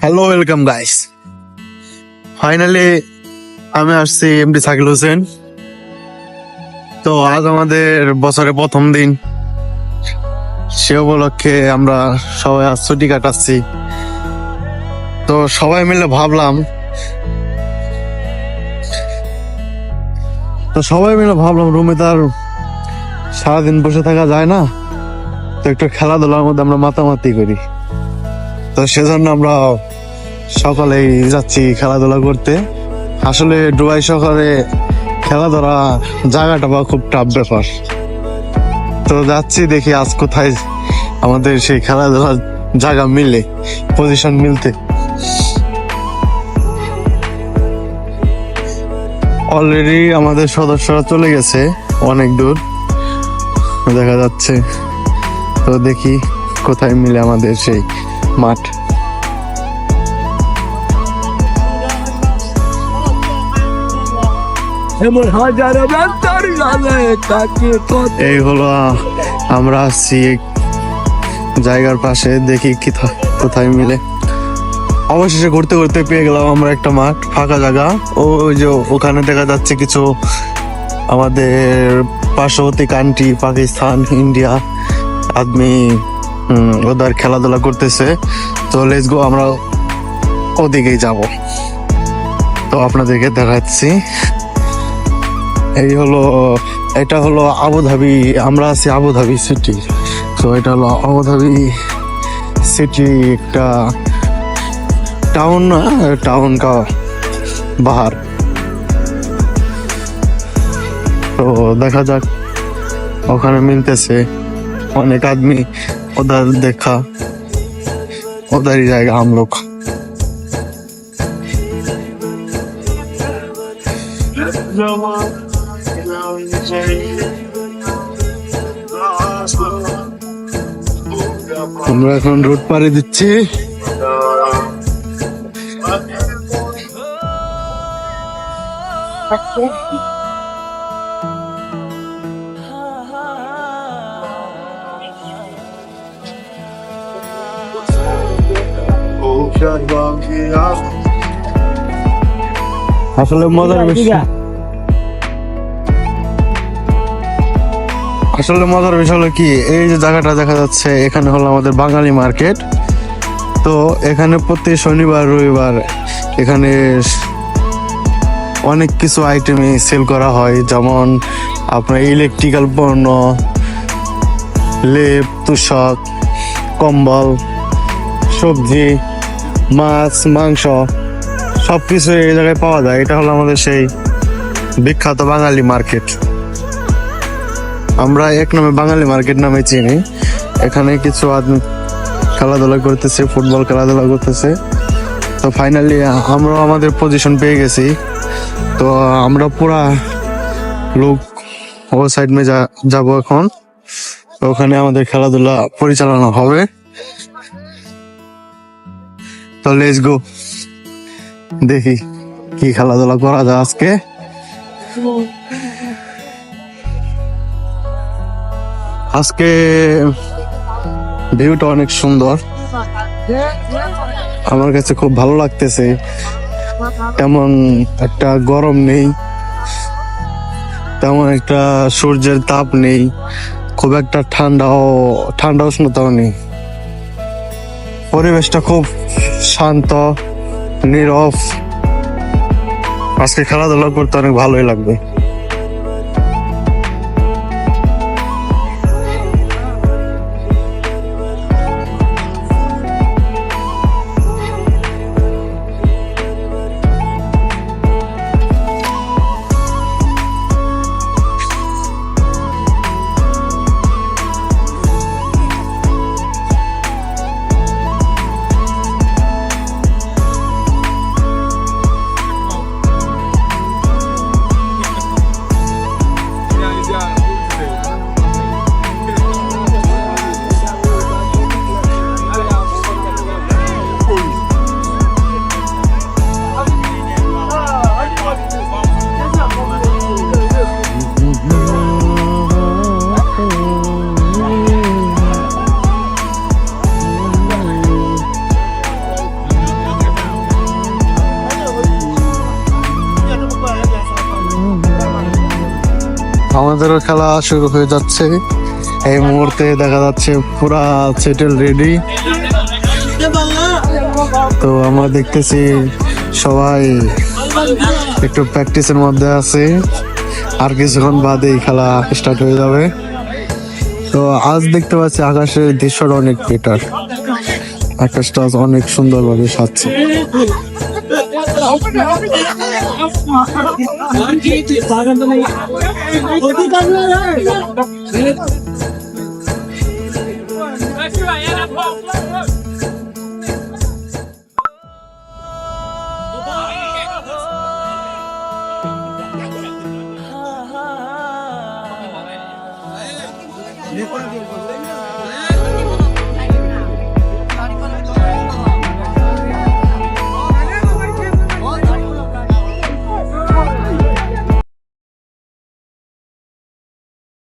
Hello welcome guys. Finally আমি আসছি MD Sakil Hossain. তো আজ আমাদের বছরের প্রথম দিন, সে উপলক্ষে আমরা সবাই আজ ছুটি কাটাচ্ছি। তো সবাই মিলে ভাবলাম রুমে তার সারাদিন বসে থাকা যায় না, তো একটু খেলাধুলার মধ্যে আমরা মাতামাতি করি। তো সেজন্য আমরা সকালেই যাচ্ছি খেলাধুলা করতে। আসলে ডুবাই শহরে খেলাধুলা জায়গাটা বা খুব টাফ ব্যাপার। তো যাচ্ছি, দেখি আজ কোথায় আমাদের সেই খেলাধুলার জায়গা মিলে, পজিশন মিলতে। অলরেডি আমাদের সদস্যরা চলে গেছে অনেক দূর দেখা যাচ্ছে। তো দেখি কোথায় মিলে আমাদের সেই মাঠ। এই হলো আমরা আসছি জায়গার পাশে, দেখি কোথায় মিলে। অবশেষে ঘুরতে ঘুরতে পেয়ে গেলাম আমরা একটা মাঠ, ফাঁকা জায়গা। ওই যে ওখানে দেখা যাচ্ছে কিছু আমাদের পার্শ্ববর্তী কান্ট্রি পাকিস্তান, ইন্ডিয়া আদমি ওদের খেলাধুলা করতেছে। তো লেটস গো, আমরা ওদিকেই যাব। তো আপনাদেরকে দেখাচ্ছি। এটা হলো আবুধাবি। আমরা আছি আবুধাবি সিটি। তো এটা হলো আবুধাবি সিটি, একটা টাউন কা বাহার। তো দেখা যাক, ওখানে মিলতেছে অনেক আদমি, ওদের দেখা ওদেরই জায়গা हम लोग। আমরা এখন রোড পাড়ি দিচ্ছি। আসলে মজার বিষয় হলো কি, এই যে জায়গাটা দেখা যাচ্ছে, এখানে হলো আমাদের বাঙালি মার্কেট। তো এখানে প্রতি শনিবার রবিবার এখানে অনেক কিছু আইটেমই সেল করা হয়, যেমন আপনার ইলেকট্রিক্যাল পণ্য, লেপ, তোশক, কম্বল, সবজি, মাছ, মাংস সবকিছু এই জায়গায় পাওয়া যায়। এটা হলো আমাদের সেই বিখ্যাত বাঙালি মার্কেট। আমরা এক নামে বাঙালি মার্কেট নামে চিনি। এখানে কিছু আদমি খেলাধুলা করতেছে, ফুটবল খেলাধুলা করতেছে। তো ফাইনালি আমরাও আমাদের পজিশন পেয়ে গেছি। তো আমরা পুরা লোক ও সাইড মে যাবো এখন। ওখানে আমাদের খেলাধুলা পরিচালনা হবে। তো লেটস গো, দেখি কি খেলাধুলা করা যায় আজকে। আজকে ভিউটা অনেক সুন্দর, আমার কাছে খুব ভালো লাগতেছে। তেমন একটা গরম নেই, তেমন একটা সূর্যের তাপ নেই, খুব একটা ঠান্ডা উষ্ণতাও নেই। পরিবেশটা খুব শান্ত, নীরব। আজকে খেলাধুলা করতে অনেক ভালোই লাগবে। আমাদেরও খেলা শুরু হয়ে যাচ্ছে এই মুহূর্তে। দেখা যাচ্ছে পুরা সেটেল রেডি। তো আমরা দেখতেছি সবাই একটু প্র্যাকটিসের মধ্যে আছে, আর কিছুক্ষণ বাদেই খেলা স্টার্ট হয়ে যাবে। তো আজ দেখতে পাচ্ছি আকাশের দৃশ্যটা অনেক বেটার, আকাশটা আজ অনেক সুন্দরভাবে সাজছে।